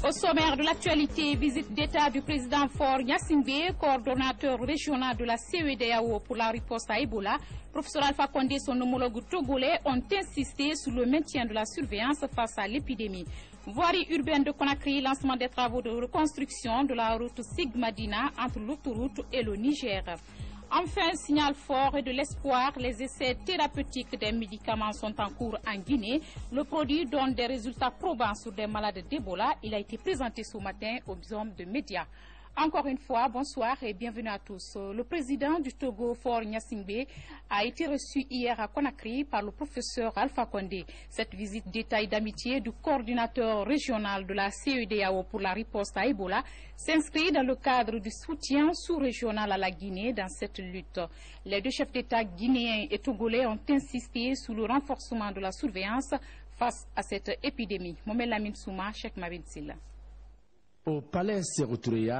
Au sommaire de l'actualité, visite d'État du président Faure Gnassingbé, coordonnateur régional de la CEDEAO pour la riposte à Ebola. Professeur Alpha Condé et son homologue togolais ont insisté sur le maintien de la surveillance face à l'épidémie. Voirie urbaine de Conakry, lancement des travaux de reconstruction de la route Sigmadina entre l'autoroute et le Niger. Enfin, signal fort et de l'espoir, les essais thérapeutiques des médicaments sont en cours en Guinée. Le produit donne des résultats probants sur des malades d'Ebola. Il a été présenté ce matin aux hommes de médias. Encore une fois, bonsoir et bienvenue à tous. Le président du Togo, Faure Gnassingbé, a été reçu hier à Conakry par le professeur Alpha Condé. Cette visite d'État et d'amitié du coordinateur régional de la CEDEAO pour la riposte à Ebola s'inscrit dans le cadre du soutien sous-régional à la Guinée dans cette lutte. Les deux chefs d'État guinéens et togolais ont insisté sur le renforcement de la surveillance face à cette épidémie. Mohamed Lamine Souma, Cheikh Mabin Silla. Au palais Séroutouré,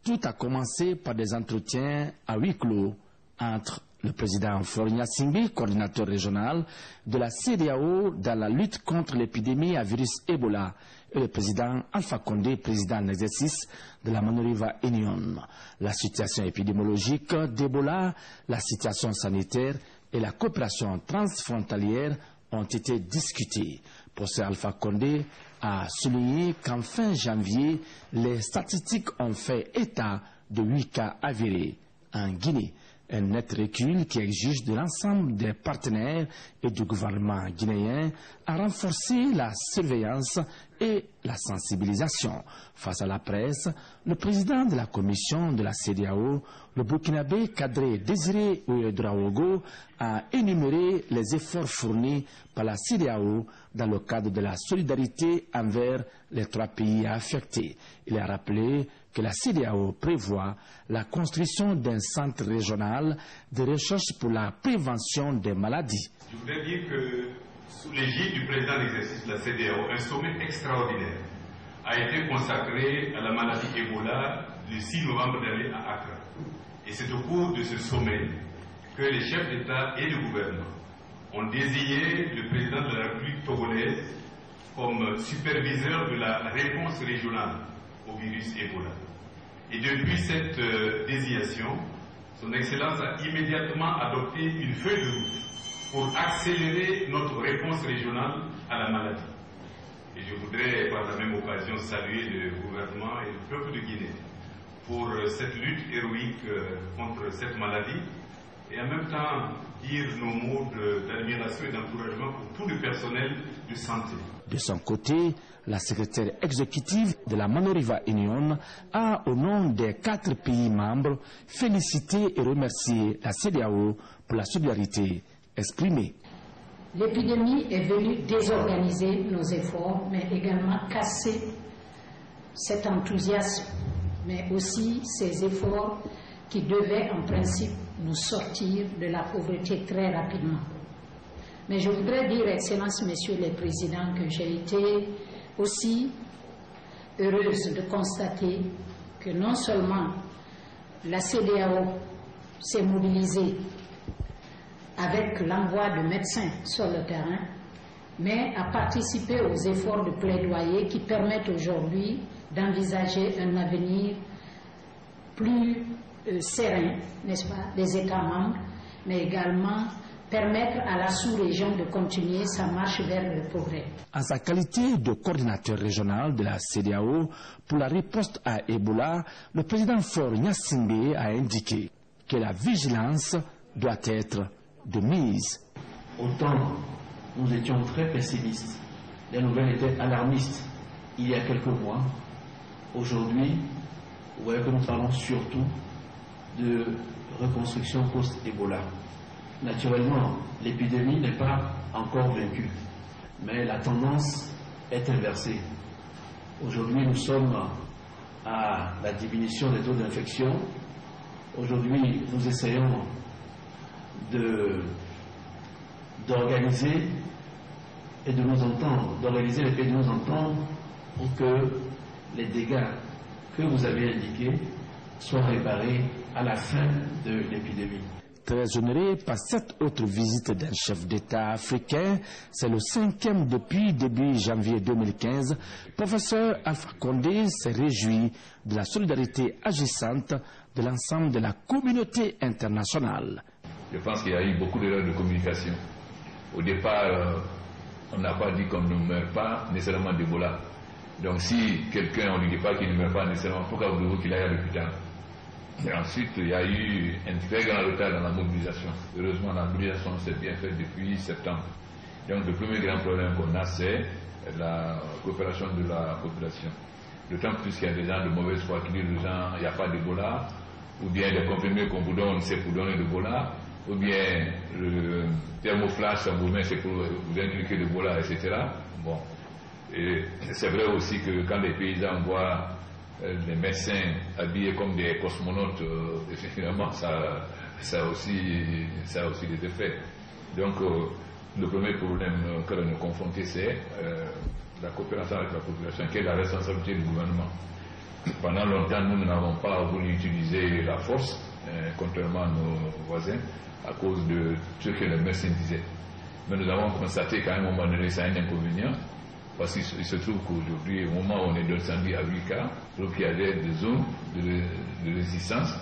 tout a commencé par des entretiens à huis clos entre le président Faure Gnassingbé, coordinateur régional de la CEDEAO dans la lutte contre l'épidémie à virus Ebola, et le président Alpha Condé, président en exercice de la Manoriva Union. La situation épidémiologique d'Ebola, la situation sanitaire et la coopération transfrontalière ont été discutées. Professeur Alpha Condé a souligné qu'en fin janvier, les statistiques ont fait état de 8 cas avérés en Guinée. Un net recul qui exige de l'ensemble des partenaires et du gouvernement guinéen à renforcer la surveillance et la sensibilisation. Face à la presse, le président de la commission de la CEDEAO, le Burkinabé Kadri Désiré Ouédraogo, a énuméré les efforts fournis par la CEDEAO dans le cadre de la solidarité envers les 3 pays affectés. Il a rappelé que la CEDEAO prévoit la construction d'un centre régional de recherche pour la prévention des maladies. Je voudrais dire que sous l'égide du président d'exercice de la CEDEAO, un sommet extraordinaire a été consacré à la maladie Ebola le 6 novembre dernier à Accra. Et c'est au cours de ce sommet que les chefs d'État et de gouvernement ont désigné le président de la République togolaise comme superviseur de la réponse régionale au virus Ebola. Et depuis cette désignation, son Excellence a immédiatement adopté une feuille de route pour accélérer notre réponse régionale à la maladie. Et je voudrais par la même occasion saluer le gouvernement et le peuple de Guinée pour cette lutte héroïque contre cette maladie et en même temps dire nos mots d'admiration et d'encouragement pour tout le personnel de santé. De son côté, la secrétaire exécutive de la Manoriva Union a, au nom des 4 pays membres, félicité et remercié la CEDEAO pour la solidarité exprimée. L'épidémie est venue désorganiser nos efforts, mais également casser cet enthousiasme, mais aussi ces efforts qui devaient en principe nous sortir de la pauvreté très rapidement. Mais je voudrais dire, Excellences, Messieurs les Présidents, que j'ai été aussi heureuse de constater que non seulement la CEDEAO s'est mobilisée avec l'envoi de médecins sur le terrain, mais a participé aux efforts de plaidoyer qui permettent aujourd'hui d'envisager un avenir plus serein, n'est-ce pas, des États membres, mais également permettre à la sous-région de continuer sa marche vers le progrès. En sa qualité de coordinateur régional de la CEDEAO pour la riposte à Ebola, le président Faure Gnassingbé a indiqué que la vigilance doit être de mise. Autant nous étions très pessimistes, les nouvelles étaient alarmistes il y a quelques mois. Aujourd'hui, vous voyez que nous parlons surtout de reconstruction post-Ebola. Naturellement, l'épidémie n'est pas encore vaincue, mais la tendance est inversée. Aujourd'hui, nous sommes à la diminution des taux d'infection. Aujourd'hui, nous essayons d'organiser et de nous entendre, d'organiser et de nous entendre pour que les dégâts que vous avez indiqués soit réparé à la fin de l'épidémie. Très honoré par cette autre visite d'un chef d'État africain, c'est le 5e depuis début janvier 2015, professeur Alpha Condé s'est réjoui de la solidarité agissante de l'ensemble de la communauté internationale. Je pense qu'il y a eu beaucoup d'erreurs de communication. Au départ, on n'a pas dit qu'on ne meurt pas nécessairement d'Ebola. Donc si quelqu'un, on ne lui dit pas qu'il ne meurt pas nécessairement, pourquoi voulez-vous qu'il aille à l'hôpital? Et ensuite, il y a eu un très grand retard dans la mobilisation. Heureusement, la mobilisation s'est bien faite depuis septembre. Donc le premier grand problème qu'on a, c'est la coopération de la population. D'autant plus qu'il y a des gens de mauvaise foi qui disent aux gens, il n'y a pas d'Ebola, ou bien les comprimés qu'on vous donne, c'est pour donner l'Ebola, ou bien le thermoflash, ça vous met, c'est pour vous inculquer l'Ebola, etc. Bon. Et c'est vrai aussi que quand les paysans voient les médecins habillés comme des cosmonautes, finalement, ça a aussi des effets. Donc, le premier problème que l'on est confronté, c'est la coopération avec la population, qui est la responsabilité du gouvernement. Pendant longtemps, nous n'avons pas voulu utiliser la force, contrairement à nos voisins, à cause de ce que les médecins disaient. Mais nous avons constaté qu'à un moment donné, c'est un inconvénient, parce qu'il se trouve qu'aujourd'hui, au moment où on est descendu à 8 cas, il y avait des zones de résistance.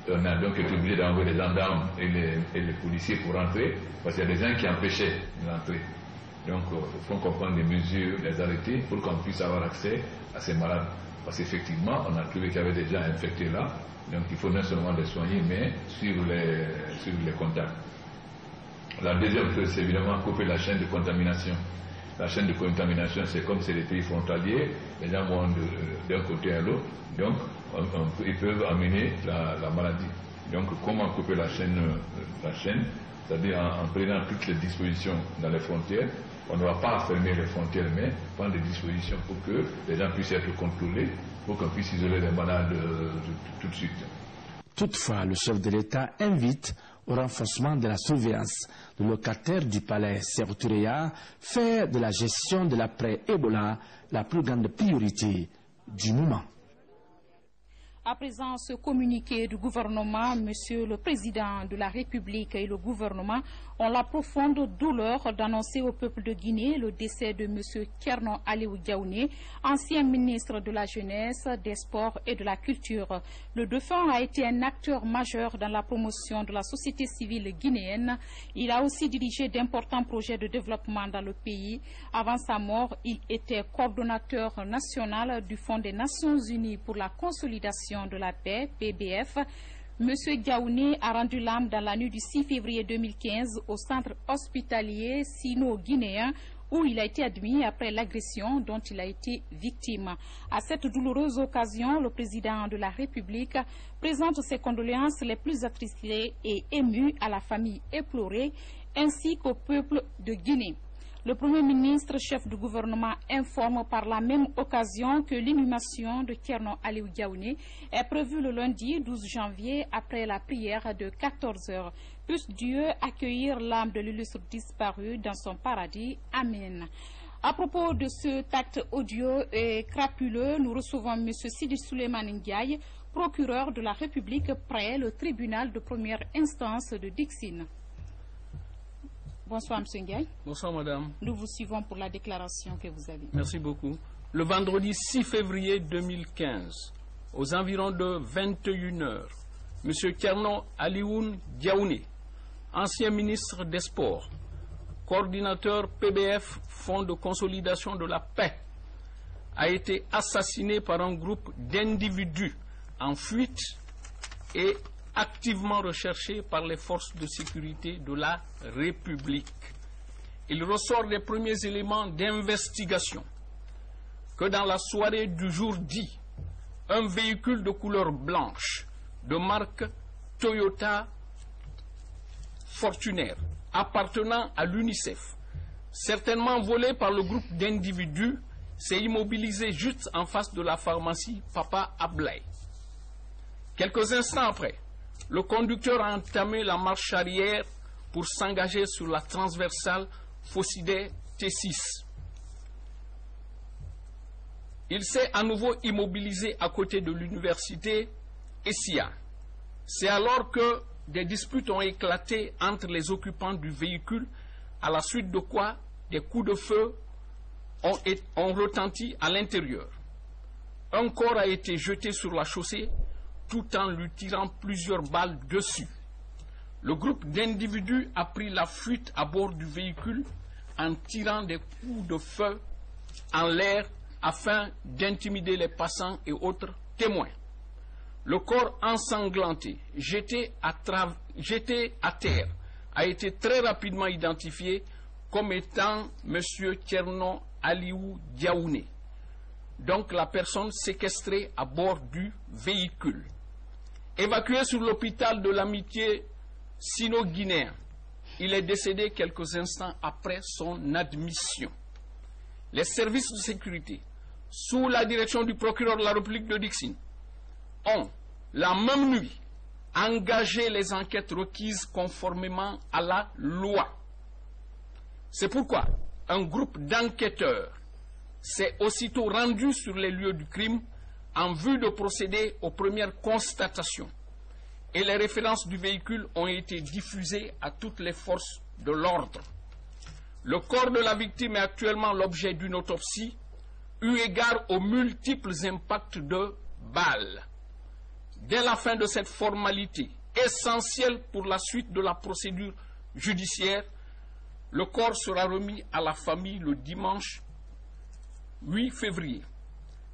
On a donc été obligé d'envoyer les gendarmes et les policiers pour rentrer, parce qu'il y a des gens qui empêchaient d'entrer. Donc, il faut qu'on prenne des mesures, les arrêter, pour qu'on puisse avoir accès à ces malades. Parce qu'effectivement, on a trouvé qu'il y avait des gens infectés là, donc il faut non seulement les soigner, mais suivre les contacts. La deuxième chose, c'est évidemment couper la chaîne de contamination. La chaîne de contamination, c'est comme c'est les pays frontaliers, les gens vont d'un côté à l'autre, donc ils peuvent amener la maladie. Donc comment couper la chaîne, c'est-à-dire en prenant toutes les dispositions dans les frontières. On ne va pas fermer les frontières, mais prendre des dispositions pour que les gens puissent être contrôlés, pour qu'on puisse isoler les malades tout de suite. Toutefois, le chef de l'État invite au renforcement de la surveillance. Le locataire du palais Sékou Touré fait de la gestion de l'après-Ebola la plus grande priorité du moment. À présent, ce communiqué du gouvernement, Monsieur le Président de la République et le gouvernement ont la profonde douleur d'annoncer au peuple de Guinée le décès de Monsieur Thierno Aliou Diaouné, ancien ministre de la Jeunesse, des Sports et de la Culture. Le défunt a été un acteur majeur dans la promotion de la société civile guinéenne. Il a aussi dirigé d'importants projets de développement dans le pays. Avant sa mort, il était coordonnateur national du Fonds des Nations Unies pour la consolidation de la paix, PBF. Monsieur Diaouné a rendu l'âme dans la nuit du 6 février 2015 au centre hospitalier sino-guinéen où il a été admis après l'agression dont il a été victime. À cette douloureuse occasion, le président de la République présente ses condoléances les plus attristées et émues à la famille éplorée ainsi qu'au peuple de Guinée. Le Premier ministre, chef du gouvernement, informe par la même occasion que l'inhumation de Thierno Aliou Diaouné est prévue le lundi 12 janvier après la prière de 14 heures. Puisse Dieu accueillir l'âme de l'illustre disparu dans son paradis. Amen. À propos de cet acte odieux et crapuleux, nous recevons M. Sidi Souleymane Ndiaye, procureur de la République près le tribunal de première instance de Dixine. Bonsoir, M. Ndiaye. Bonsoir, madame. Nous vous suivons pour la déclaration que vous avez. Merci beaucoup. Le vendredi 6 février 2015, aux environs de 21h, M. Thierno Aliou Diaouné, ancien ministre des Sports, coordinateur PBF, Fonds de consolidation de la paix, a été assassiné par un groupe d'individus en fuite et activement recherché par les forces de sécurité de la République. Il ressort des premiers éléments d'investigation que dans la soirée du jour dit, un véhicule de couleur blanche de marque Toyota Fortuner appartenant à l'UNICEF, certainement volé par le groupe d'individus, s'est immobilisé juste en face de la pharmacie Papa Ablaye. Quelques instants après, le conducteur a entamé la marche arrière pour s'engager sur la transversale Fossidé T6. Il s'est à nouveau immobilisé à côté de l'université et Sia. C'est alors que des disputes ont éclaté entre les occupants du véhicule, à la suite de quoi des coups de feu ont retenti à l'intérieur. Un corps a été jeté sur la chaussée tout en lui tirant plusieurs balles dessus. Le groupe d'individus a pris la fuite à bord du véhicule en tirant des coups de feu en l'air afin d'intimider les passants et autres témoins. Le corps ensanglanté, jeté à terre, a été très rapidement identifié comme étant M. Tcherno Aliou Diaouné, donc la personne séquestrée à bord du véhicule. Évacué sur l'hôpital de l'amitié sino-guinéen, il est décédé quelques instants après son admission. Les services de sécurité, sous la direction du procureur de la République de Dixine, ont, la même nuit, engagé les enquêtes requises conformément à la loi. C'est pourquoi un groupe d'enquêteurs s'est aussitôt rendu sur les lieux du crime en vue de procéder aux premières constatations. Et les références du véhicule ont été diffusées à toutes les forces de l'ordre. Le corps de la victime est actuellement l'objet d'une autopsie, eu égard aux multiples impacts de balles. Dès la fin de cette formalité, essentielle pour la suite de la procédure judiciaire, le corps sera remis à la famille le dimanche 8 février.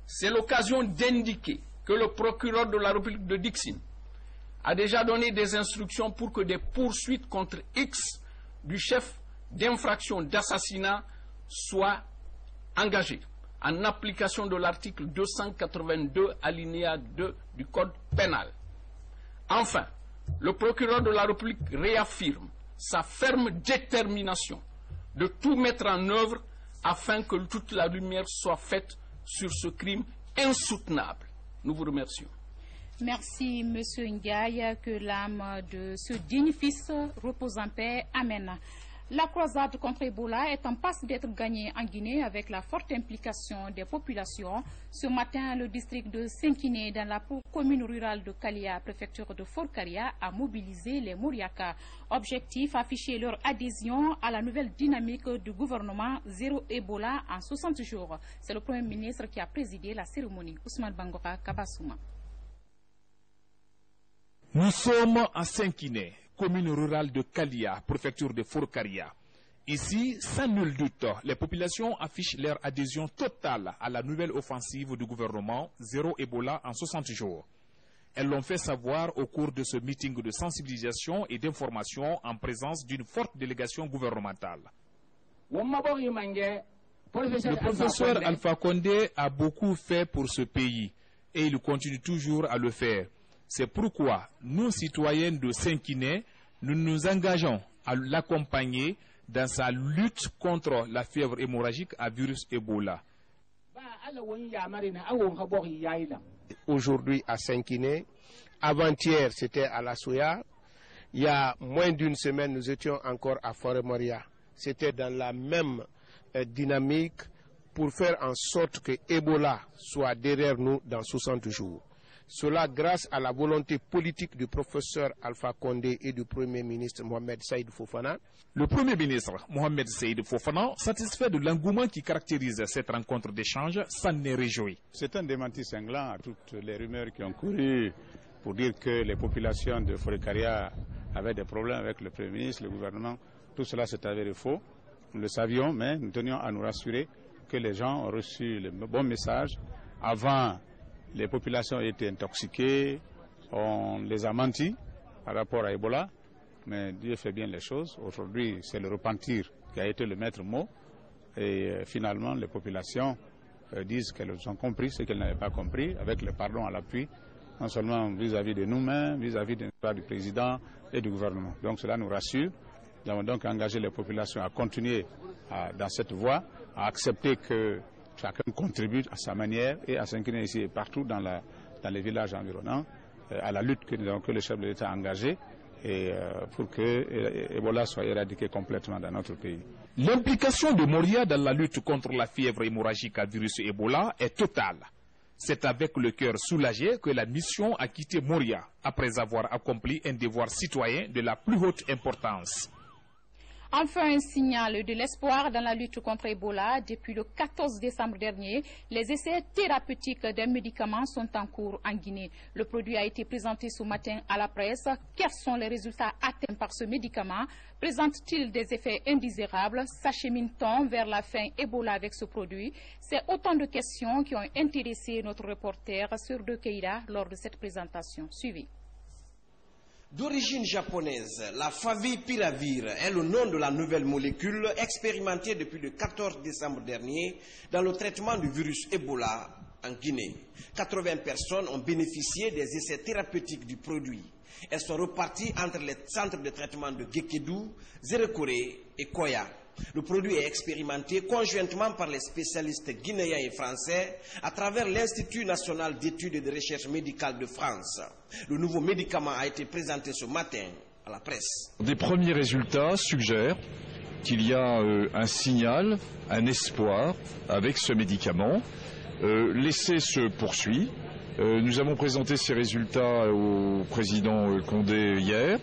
C'est l'occasion d'indiquer que le procureur de la République de Dixine a déjà donné des instructions pour que des poursuites contre X du chef d'infraction d'assassinat soient engagées en application de l'article 282 alinéa 2 du Code pénal. Enfin, le procureur de la République réaffirme sa ferme détermination de tout mettre en œuvre afin que toute la lumière soit faite sur ce crime insoutenable. Nous vous remercions. Merci, M. Ndiaye, que l'âme de ce digne fils repose en paix. Amen. La croisade contre Ebola est en passe d'être gagnée en Guinée avec la forte implication des populations. Ce matin, le district de Senkiné, dans la commune rurale de Kalia, préfecture de Forcaria, a mobilisé les Mouriaka. Objectif, afficher leur adhésion à la nouvelle dynamique du gouvernement Zéro Ebola en 60 jours. C'est le Premier ministre qui a présidé la cérémonie. Ousmane Bangora Kabassouma. Nous sommes à Senkiné, commune rurale de Kalia, préfecture de Forcaria. Ici, sans nul doute, les populations affichent leur adhésion totale à la nouvelle offensive du gouvernement Zéro Ebola en 60 jours. Elles l'ont fait savoir au cours de ce meeting de sensibilisation et d'information en présence d'une forte délégation gouvernementale. Le professeur Alpha Condé a beaucoup fait pour ce pays et il continue toujours à le faire. C'est pourquoi nous, citoyens de Senkiné, nous nous engageons à l'accompagner dans sa lutte contre la fièvre hémorragique à virus Ebola. Aujourd'hui à Senkiné, avant-hier c'était à La Soya, il y a moins d'une semaine nous étions encore à Forêt-Moria. C'était dans la même dynamique pour faire en sorte que Ebola soit derrière nous dans 60 jours. Cela grâce à la volonté politique du professeur Alpha Condé et du Premier ministre Mohamed Saïd Fofana. Le Premier ministre Mohamed Saïd Fofana, satisfait de l'engouement qui caractérise cette rencontre d'échange, s'en est réjoui. C'est un démenti cinglant à toutes les rumeurs qui ont couru pour dire que les populations de Forêt-Caria avaient des problèmes avec le Premier ministre, le gouvernement. Tout cela s'est avéré faux. Nous le savions, mais nous tenions à nous rassurer que les gens ont reçu le bon message. Avant, les populations étaient intoxiquées, on les a menti par rapport à Ebola, mais Dieu fait bien les choses. Aujourd'hui, c'est le repentir qui a été le maître mot, et finalement, les populations disent qu'elles ont compris ce qu'elles n'avaient pas compris, avec le pardon à l'appui, non seulement vis-à-vis de nous-mêmes, vis-à-vis du président et du gouvernement. Donc cela nous rassure. Nous avons donc engagé les populations à continuer dans cette voie, à accepter que chacun contribue à sa manière et à s'incliner ici et partout dans les villages environnants à la lutte que le chef de l'État a engagée et pour que Ebola soit éradiqué complètement dans notre pays. L'implication de Moria dans la lutte contre la fièvre hémorragique à virus Ebola est totale. C'est avec le cœur soulagé que la mission a quitté Moria, après avoir accompli un devoir citoyen de la plus haute importance. Enfin, un signal de l'espoir dans la lutte contre Ebola. Depuis le 14 décembre dernier, les essais thérapeutiques d'un médicament sont en cours en Guinée. Le produit a été présenté ce matin à la presse. Quels sont les résultats atteints par ce médicament? Présente-t-il des effets indésirables? S'achemine-t-on vers la fin Ebola avec ce produit? C'est autant de questions qui ont intéressé notre reporter Surdou Keïra lors de cette présentation. Suivez. D'origine japonaise, la favipiravir est le nom de la nouvelle molécule expérimentée depuis le 14 décembre dernier dans le traitement du virus Ebola en Guinée. 80 personnes ont bénéficié des essais thérapeutiques du produit. Elles sont reparties entre les centres de traitement de Gekedou, Zerekore et Koya. Le produit est expérimenté conjointement par les spécialistes guinéens et français à travers l'Institut national d'études et de recherche médicale de France. Le nouveau médicament a été présenté ce matin à la presse. Des premiers résultats suggèrent qu'il y a un signal, un espoir avec ce médicament. L'essai se poursuit. Nous avons présenté ces résultats au président Condé hier.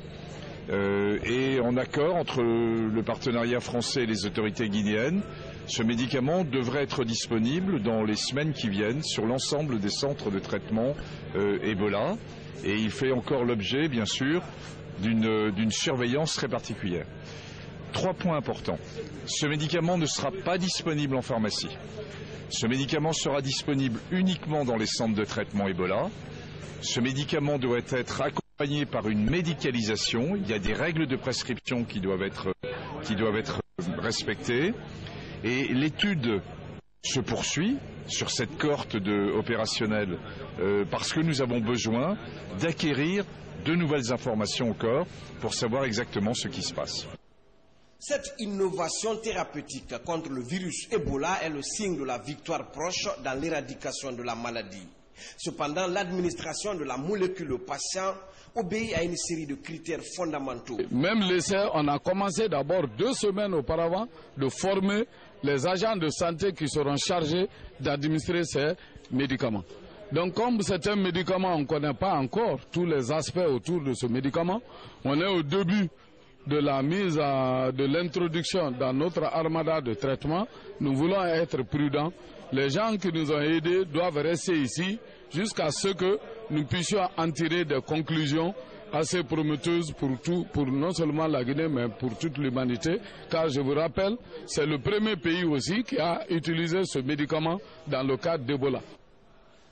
Et en accord entre le partenariat français et les autorités guinéennes, ce médicament devrait être disponible dans les semaines qui viennent sur l'ensemble des centres de traitement Ebola. Et il fait encore l'objet, bien sûr, d'une surveillance très particulière. 3 points importants. Ce médicament ne sera pas disponible en pharmacie. Ce médicament sera disponible uniquement dans les centres de traitement Ebola. Ce médicament doit être accompagné par une médicalisation. Il y a des règles de prescription qui doivent être respectées. Et l'étude se poursuit sur cette cohorte opérationnelle parce que nous avons besoin d'acquérir de nouvelles informations encore pour savoir exactement ce qui se passe. Cette innovation thérapeutique contre le virus Ebola est le signe de la victoire proche dans l'éradication de la maladie. Cependant, l'administration de la molécule au patient obéit à une série de critères fondamentaux. Même l'essai, on a commencé d'abord 2 semaines auparavant de former les agents de santé qui seront chargés d'administrer ces médicaments. Donc comme c'est un médicament, on ne connaît pas encore tous les aspects autour de ce médicament. On est au début de la mise de l'introduction dans notre armada de traitement. Nous voulons être prudents. Les gens qui nous ont aidés doivent rester ici jusqu'à ce que nous puissions en tirer des conclusions assez prometteuses pour non seulement la Guinée, mais pour toute l'humanité. Car je vous rappelle, c'est le premier pays aussi qui a utilisé ce médicament dans le cadre d'Ebola.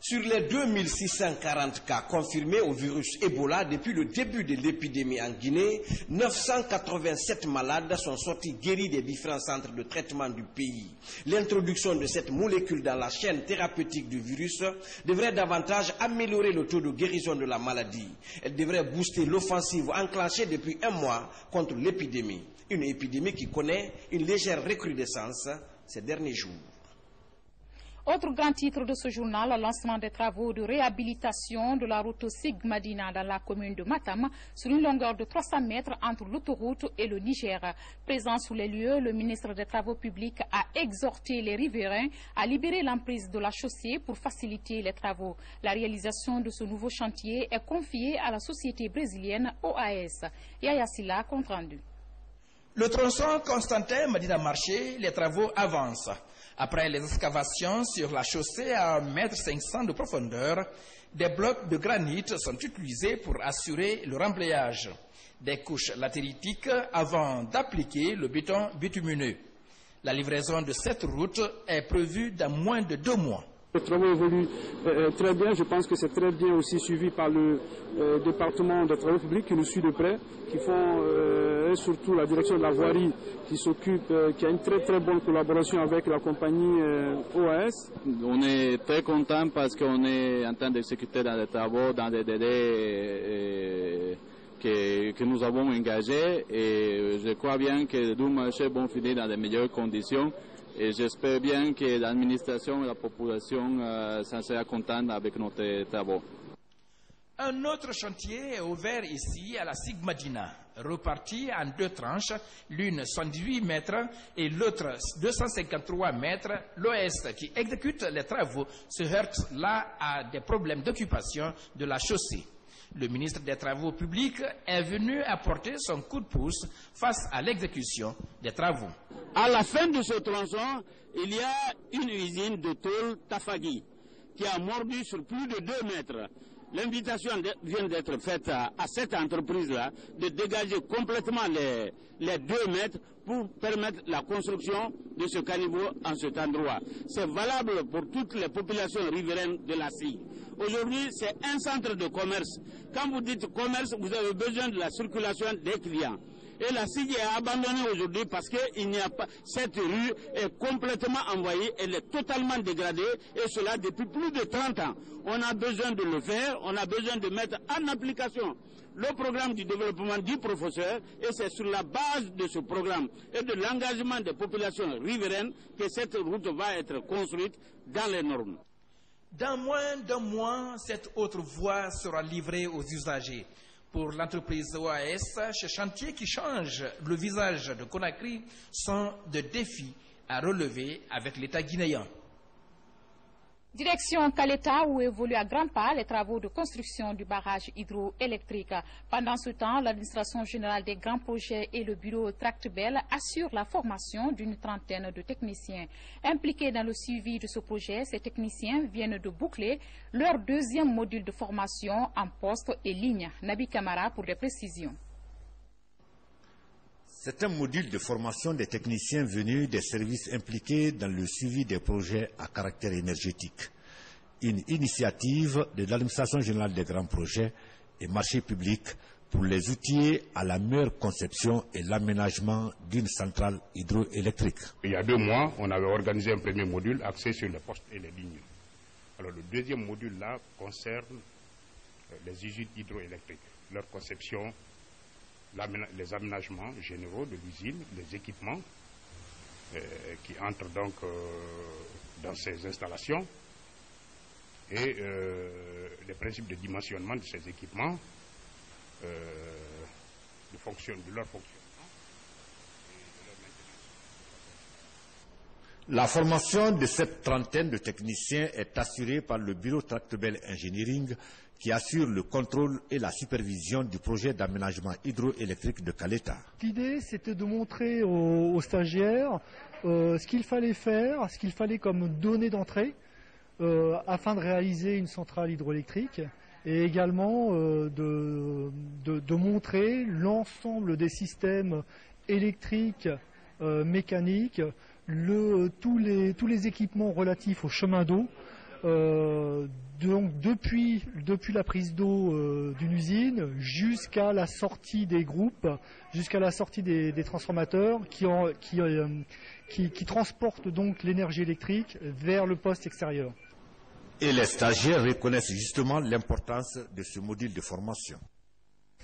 Sur les 2640 cas confirmés au virus Ebola depuis le début de l'épidémie en Guinée, 987 malades sont sortis guéris des différents centres de traitement du pays. L'introduction de cette molécule dans la chaîne thérapeutique du virus devrait davantage améliorer le taux de guérison de la maladie. Elle devrait booster l'offensive enclenchée depuis 1 mois contre l'épidémie. Une épidémie qui connaît une légère recrudescence ces derniers jours. Autre grand titre de ce journal, le lancement des travaux de réhabilitation de la route Sigmadina dans la commune de Matam sur une longueur de 300 mètres entre l'autoroute et le Niger. Présent sous les lieux, le ministre des Travaux publics a exhorté les riverains à libérer l'emprise de la chaussée pour faciliter les travaux. La réalisation de ce nouveau chantier est confiée à la société brésilienne OAS. Yaya Silla, compte rendu. Le tronçon Constantin Medina Marché, les travaux avancent. Après les excavations sur la chaussée à 1,5 m de profondeur, des blocs de granit sont utilisés pour assurer le remblayage des couches latéritiques avant d'appliquer le béton bitumineux. La livraison de cette route est prévue dans moins de 2 mois. Les travaux évoluent très bien. Je pense que c'est très bien aussi suivi par le département des travaux publics qui nous suit de près, qui font et surtout la direction de la voirie qui s'occupe, qui a une très très bonne collaboration avec la compagnie OAS. On est très content parce qu'on est en train d'exécuter dans des travaux, dans des délais que nous avons engagés et je crois bien que les 2 marchés vont finir dans de meilleures conditions. Et j'espère bien que l'administration et la population s'en sera contente avec nos travaux. Un autre chantier est ouvert ici à la Sigmadina, reparti en 2 tranches, l'une 118 mètres et l'autre 253 mètres. L'OS qui exécute les travaux se heurte là à des problèmes d'occupation de la chaussée. Le ministre des Travaux publics est venu apporter son coup de pouce face à l'exécution des travaux. À la fin de ce tronçon, il y a une usine de tôle Tafagui qui a mordu sur plus de 2 mètres. L'invitation vient d'être faite à cette entreprise-là de dégager complètement les 2 mètres pour permettre la construction de ce caniveau en cet endroit. C'est valable pour toutes les populations riveraines de la SIG. Aujourd'hui, c'est un centre de commerce. Quand vous dites commerce, vous avez besoin de la circulation des clients. Et la SIG est abandonnée aujourd'hui parce qu'il n'y a pas. Cette rue est complètement envahie, elle est totalement dégradée, et cela depuis plus de 30 ans. On a besoin de le faire, on a besoin de mettre en application le programme du développement du professeur, et c'est sur la base de ce programme et de l'engagement des populations riveraines que cette route va être construite dans les normes. Dans moins d'un mois, cette autre voie sera livrée aux usagers. Pour l'entreprise OAS, ces chantiers qui changent le visage de Conakry sont des défis à relever avec l'État guinéen. Direction Caleta, où évoluent à grands pas les travaux de construction du barrage hydroélectrique. Pendant ce temps, l'administration générale des grands projets et le bureau Tractebel assurent la formation d'une trentaine de techniciens. Impliqués dans le suivi de ce projet, ces techniciens viennent de boucler leur 2e module de formation en poste et ligne. Nabi Kamara pour des précisions. C'est un module de formation des techniciens venus des services impliqués dans le suivi des projets à caractère énergétique. Une initiative de l'administration générale des grands projets et marchés publics pour les outiller à la meilleure conception et l'aménagement d'une centrale hydroélectrique. Il y a 2 mois, on avait organisé un premier module axé sur les postes et les lignes. Alors le 2e module là concerne les usines hydroélectriques, leur conception, les aménagements généraux de l'usine, les équipements qui entrent donc dans ces installations et les principes de dimensionnement de ces équipements, de leur fonctionnement. La formation de cette trentaine de techniciens est assurée par le bureau Tractebel Engineering qui assure le contrôle et la supervision du projet d'aménagement hydroélectrique de Caleta. L'idée, c'était de montrer aux stagiaires ce qu'il fallait faire, ce qu'il fallait comme données d'entrée afin de réaliser une centrale hydroélectrique et également de montrer l'ensemble des systèmes électriques, mécaniques, tous les équipements relatifs au chemin d'eau. Donc depuis la prise d'eau d'une usine jusqu'à la sortie des groupes, jusqu'à la sortie des transformateurs qui transportent donc l'énergie électrique vers le poste extérieur. Et les stagiaires reconnaissent justement l'importance de ce module de formation.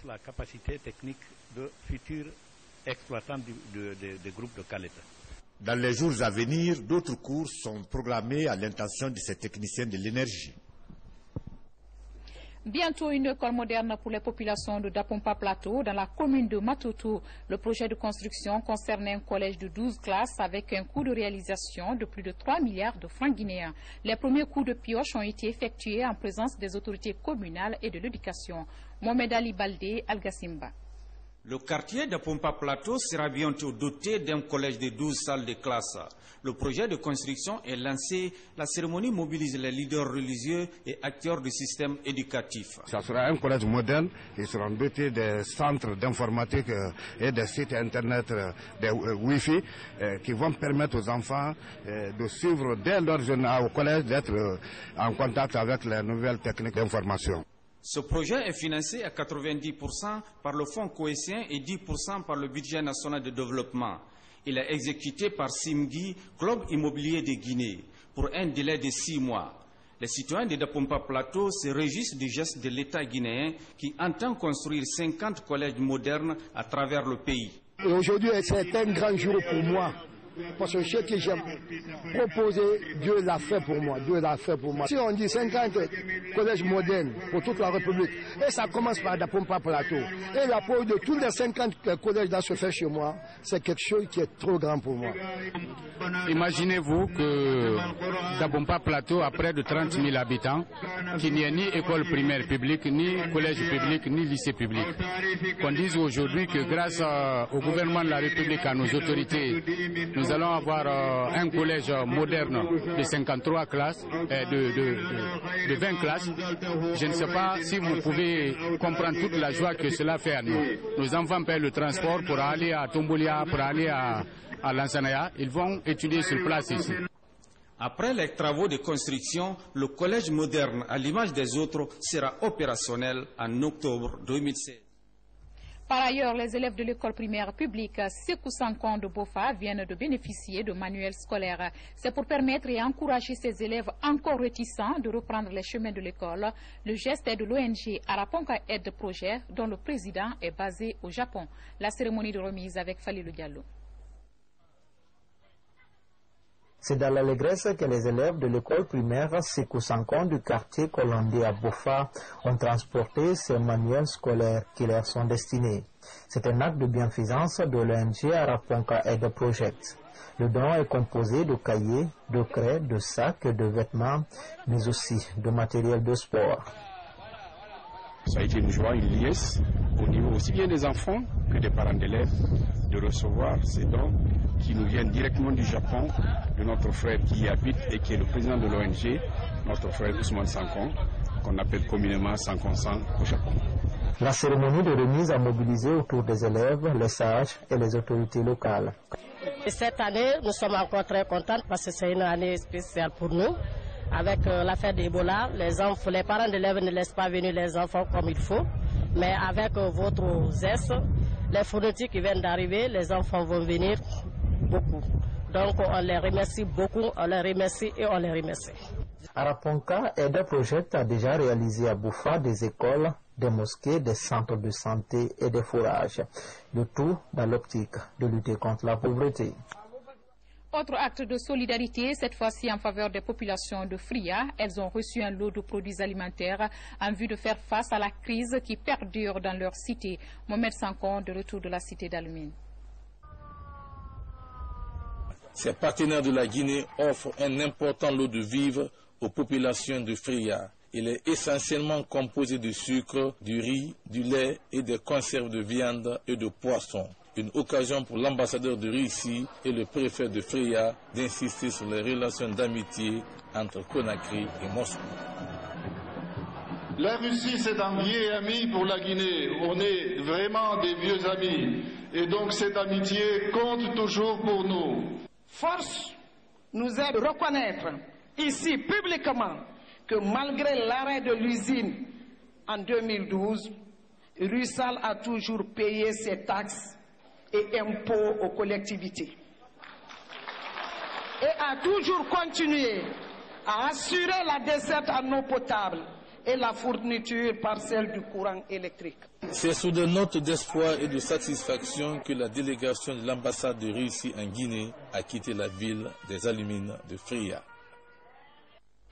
La capacité technique de futurs exploitants des groupes de Caleta. Dans les jours à venir, d'autres cours sont programmés à l'intention de ces techniciens de l'énergie. Bientôt une école moderne pour les populations de Dapompa Plateau dans la commune de Matoto. Le projet de construction concerne un collège de 12 classes avec un coût de réalisation de plus de 3 milliards de francs guinéens. Les premiers coups de pioche ont été effectués en présence des autorités communales et de l'éducation. Mohamed Ali Baldé, Al-Gassimba. Le quartier de Pompa Plateau sera bientôt doté d'un collège de 12 salles de classe. Le projet de construction est lancé. La cérémonie mobilise les leaders religieux et acteurs du système éducatif. Ça sera un collège moderne. Ils seront dotés de centres d'informatique et de sites internet, de Wi-Fi, qui vont permettre aux enfants de suivre dès leur jeune âge au collège, d'être en contact avec les nouvelles techniques d'information. Ce projet est financé à 90% par le Fonds cohésien et 10% par le budget national de développement. Il est exécuté par Simgi, Club immobilier de Guinée, pour un délai de 6 mois. Les citoyens de Dapompa Plateau se réjouissent du geste de l'État guinéen qui entend construire 50 collèges modernes à travers le pays. Aujourd'hui, c'est un grand jour pour moi Parce que ce que j'ai proposé, Dieu l'a fait pour moi. Dieu l'a fait pour moi. Si on dit 50 collèges modernes pour toute la République, et ça commence par Dapompa Plateau, et l'apport de tous les 50 collèges là se fait chez moi, c'est quelque chose qui est trop grand pour moi. Imaginez-vous que Dapompa Plateau a près de 30 000 habitants, qu'il n'y ait ni école primaire publique, ni collège public, ni lycée public. Qu'on dise aujourd'hui que grâce au gouvernement de la République, à nos autorités, nous allons avoir un collège moderne de 53 classes, de 20 classes. Je ne sais pas si vous pouvez comprendre toute la joie que cela fait à nous. Nos enfants paient le transport pour aller à Tomboulia, pour aller à Lansanaya. Ils vont étudier sur place ici. Après les travaux de construction, le collège moderne, à l'image des autres, sera opérationnel en octobre 2016. Par ailleurs, les élèves de l'école primaire publique Sékou Sankan de Bofa viennent de bénéficier de manuels scolaires. C'est pour permettre et encourager ces élèves encore réticents de reprendre les chemins de l'école. Le geste est de l'ONG Araponka Aide Projet, dont le président est basé au Japon. La cérémonie de remise avec Falilou Diallo. C'est dans l'allégresse que les élèves de l'école primaire Sékou Sankan du quartier Kolondé à Bofa ont transporté ces manuels scolaires qui leur sont destinés. C'est un acte de bienfaisance de l'ONG Araponka Aide Project. Le don est composé de cahiers, de craies, de sacs, de vêtements, mais aussi de matériel de sport. Ça a été une joie, une liesse au niveau aussi bien des enfants que des parents d'élèves de recevoir ces dons qui nous viennent directement du Japon, de notre frère qui y habite et qui est le président de l'ONG, notre frère Ousmane Sankan, qu'on appelle communément Sankan-san au Japon. La cérémonie de remise a mobilisé autour des élèves, les sages et les autorités locales. Cette année, nous sommes encore très contents parce que c'est une année spéciale pour nous. Avec l'affaire d'Ebola, les parents d'élèves ne laissent pas venir les enfants comme il faut. Mais avec votre geste, les fournitures qui viennent d'arriver, les enfants vont venir beaucoup. Donc on les remercie beaucoup, on les remercie et on les remercie. Araponka Aide Project a déjà réalisé à Boufa des écoles, des mosquées, des centres de santé et des forages. Le tout dans l'optique de lutter contre la pauvreté. Autre acte de solidarité, cette fois-ci en faveur des populations de Fria. Elles ont reçu un lot de produits alimentaires en vue de faire face à la crise qui perdure dans leur cité. Mohamed Sankan, de retour de la cité d'Alumine. Ces partenaires de la Guinée offrent un important lot de vivres aux populations de Fria. Il est essentiellement composé de sucre, du riz, du lait et des conserves de viande et de poisson. Une occasion pour l'ambassadeur de Russie et le préfet de Fria d'insister sur les relations d'amitié entre Conakry et Moscou. La Russie, c'est un vieil ami pour la Guinée. On est vraiment des vieux amis. Et donc cette amitié compte toujours pour nous. Force nous est de reconnaître ici publiquement que malgré l'arrêt de l'usine en 2012, Rusal a toujours payé ses taxes et impôts aux collectivités et a toujours continué à assurer la desserte en eau potable et la fourniture partielle du courant électrique. C'est sous des notes d'espoir et de satisfaction que la délégation de l'ambassade de Russie en Guinée a quitté la ville des Alumines de Fria.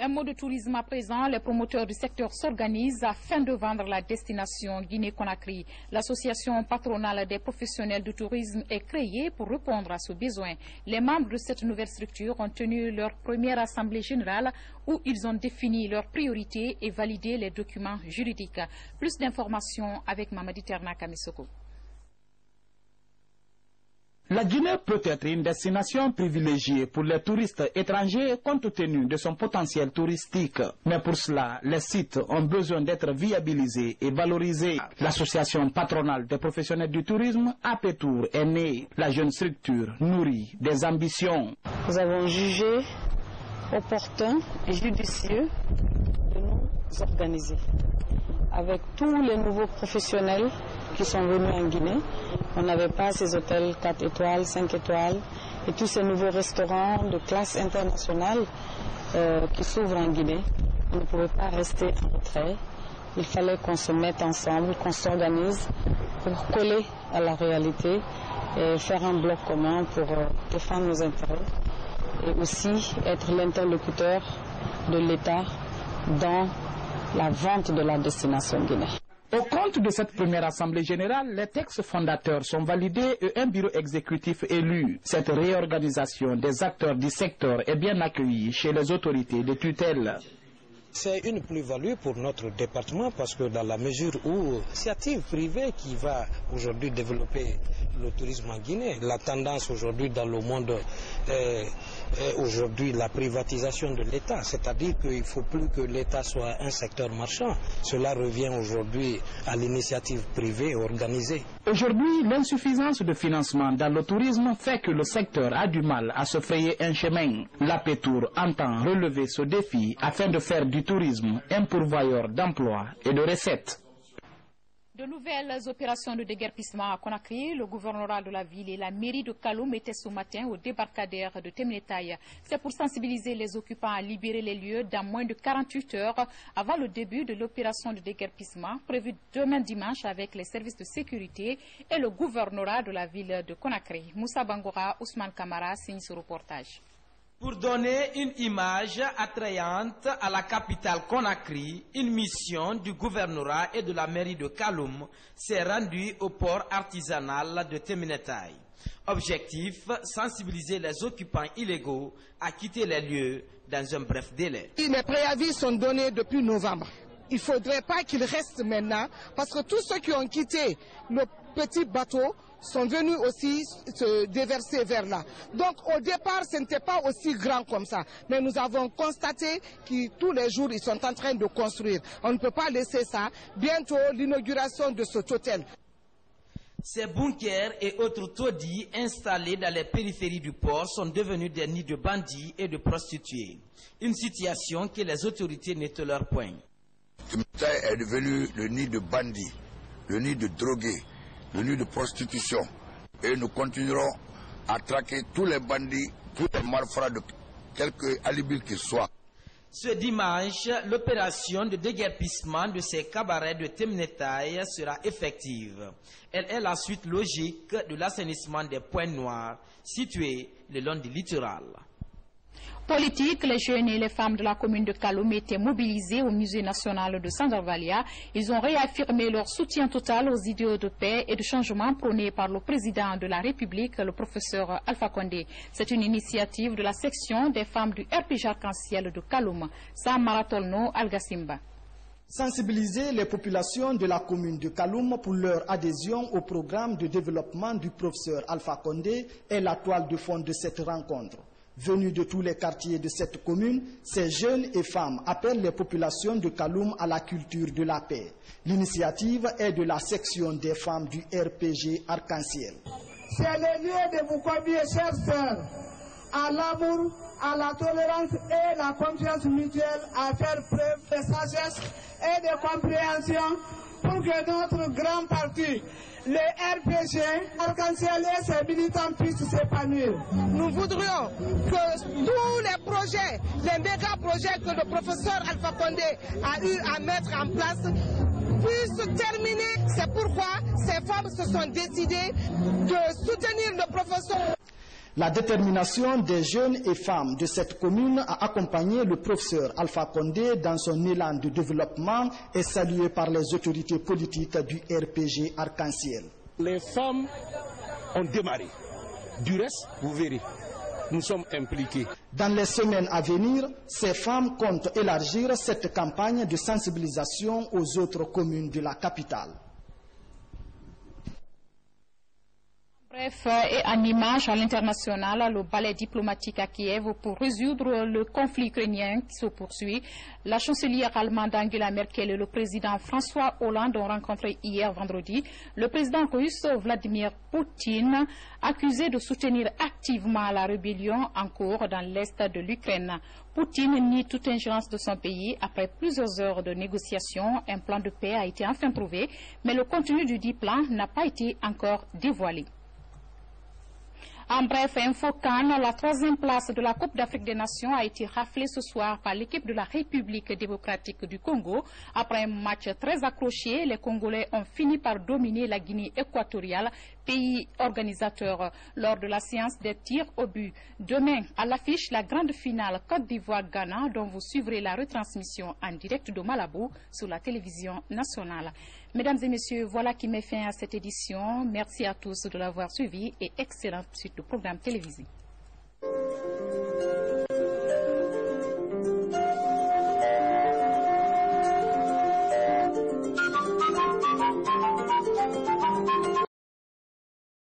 Un mot de tourisme à présent, les promoteurs du secteur s'organisent afin de vendre la destination Guinée-Conakry. L'association patronale des professionnels du tourisme est créée pour répondre à ce besoin. Les membres de cette nouvelle structure ont tenu leur première assemblée générale où ils ont défini leurs priorités et validé les documents juridiques. Plus d'informations avec Mamadi Terna Kamisoko. La Guinée peut être une destination privilégiée pour les touristes étrangers compte tenu de son potentiel touristique. Mais pour cela, les sites ont besoin d'être viabilisés et valorisés. L'association patronale des professionnels du tourisme, APETOUR, est née. La jeune structure nourrit des ambitions. Nous avons jugé opportun et judicieux de nous organiser avec tous les nouveaux professionnels qui sont venus en Guinée. On n'avait pas ces hôtels 4 étoiles, 5 étoiles et tous ces nouveaux restaurants de classe internationale qui s'ouvrent en Guinée. On ne pouvait pas rester en retrait. Il fallait qu'on se mette ensemble, qu'on s'organise pour coller à la réalité et faire un bloc commun pour défendre nos intérêts et aussi être l'interlocuteur de l'État dans la vente de la destination Guinée. Au compte de cette première assemblée générale, les textes fondateurs sont validés et un bureau exécutif élu. Cette réorganisation des acteurs du secteur est bien accueillie chez les autorités de tutelle. C'est une plus-value pour notre département parce que dans la mesure où l'initiative privée qui va aujourd'hui développer le tourisme en Guinée, la tendance aujourd'hui dans le monde est aujourd'hui la privatisation de l'État, c'est-à-dire qu'il ne faut plus que l'État soit un secteur marchand. Cela revient aujourd'hui à l'initiative privée organisée. Aujourd'hui, l'insuffisance de financement dans le tourisme fait que le secteur a du mal à se frayer un chemin. L'APETOUR entend relever ce défi afin de faire du tourisme un pourvoyeur d'emplois et de recettes. De nouvelles opérations de déguerpissement à Conakry, le gouvernorat de la ville et la mairie de Kaloum étaient ce matin au débarcadère de Temnetaï. C'est pour sensibiliser les occupants à libérer les lieux dans moins de 48 heures avant le début de l'opération de déguerpissement prévue demain dimanche avec les services de sécurité et le gouvernorat de la ville de Conakry. Moussa Bangora, Ousmane Kamara signent ce reportage. Pour donner une image attrayante à la capitale Conakry, une mission du gouvernorat et de la mairie de Kaloum s'est rendue au port artisanal de Temnetaï. Objectif, sensibiliser les occupants illégaux à quitter les lieux dans un bref délai. Les préavis sont donnés depuis novembre. Il ne faudrait pas qu'ils restent maintenant parce que tous ceux qui ont quitté le petit bateau sont venus aussi se déverser vers là. Donc au départ, ce n'était pas aussi grand comme ça. Mais nous avons constaté que tous les jours, ils sont en train de construire. On ne peut pas laisser ça. Bientôt, l'inauguration de cet hôtel. Ces bunkers et autres taudis installés dans les périphéries du port sont devenus des nids de bandits et de prostituées. Une situation que les autorités ne tolèrent point. Temnetaï est devenu le nid de bandits, le nid de drogués, le nid de prostitution. Et nous continuerons à traquer tous les bandits, tous les malfrats de quelque alibi qu'ils soient. Ce dimanche, l'opération de déguerpissement de ces cabarets de Temnetaï sera effective. Elle est la suite logique de l'assainissement des points noirs situés le long du littoral. Politique, les jeunes et les femmes de la commune de Kaloum étaient mobilisés au musée national de Sandarvalia. Ils ont réaffirmé leur soutien total aux idéaux de paix et de changement prônés par le président de la République, le professeur Alpha Condé. C'est une initiative de la section des femmes du RPG Arc-en-Ciel de Kaloum. Sam Maratolno Algasimba. Sensibiliser les populations de la commune de Kaloum pour leur adhésion au programme de développement du professeur Alpha Condé est la toile de fond de cette rencontre. Venus de tous les quartiers de cette commune, ces jeunes et femmes appellent les populations de Kaloum à la culture de la paix. L'initiative est de la section des femmes du RPG Arc-en-Ciel. C'est le lieu de vous convier, chères sœurs, à l'amour, à la tolérance et la confiance mutuelle, à faire preuve de sagesse et de compréhension pour que notre grand parti, le RPG Arc-en-Ciel et ses militants puissent s'épanouir. Nous voudrions que tous les projets, les méga-projets que le professeur Alpha Condé a eu à mettre en place puissent terminer. C'est pourquoi ces femmes se sont décidées de soutenir le professeur. La détermination des jeunes et femmes de cette commune a accompagné le professeur Alpha Condé dans son élan de développement et salué par les autorités politiques du RPG Arc-en-Ciel. Les femmes ont démarré. Du reste, vous verrez, nous sommes impliqués. Dans les semaines à venir, ces femmes comptent élargir cette campagne de sensibilisation aux autres communes de la capitale. Bref, et en image à l'international, le ballet diplomatique à Kiev pour résoudre le conflit ukrainien qui se poursuit. La chancelière allemande Angela Merkel et le président François Hollande ont rencontré hier vendredi le président russe Vladimir Poutine, accusé de soutenir activement la rébellion en cours dans l'est de l'Ukraine. Poutine nie toute ingérence de son pays. Après plusieurs heures de négociations, un plan de paix a été enfin trouvé, mais le contenu du dit plan n'a pas été encore dévoilé. En bref, InfoCan, la 3e place de la Coupe d'Afrique des Nations a été raflée ce soir par l'équipe de la République démocratique du Congo. Après un match très accroché, les Congolais ont fini par dominer la Guinée équatoriale, pays organisateur, lors de la séance des tirs au but. Demain, à l'affiche, la grande finale Côte d'Ivoire-Ghana, dont vous suivrez la retransmission en direct de Malabo sur la télévision nationale. Mesdames et messieurs, voilà qui met fin à cette édition. Merci à tous de l'avoir suivi et excellente suite de programmes télévisés.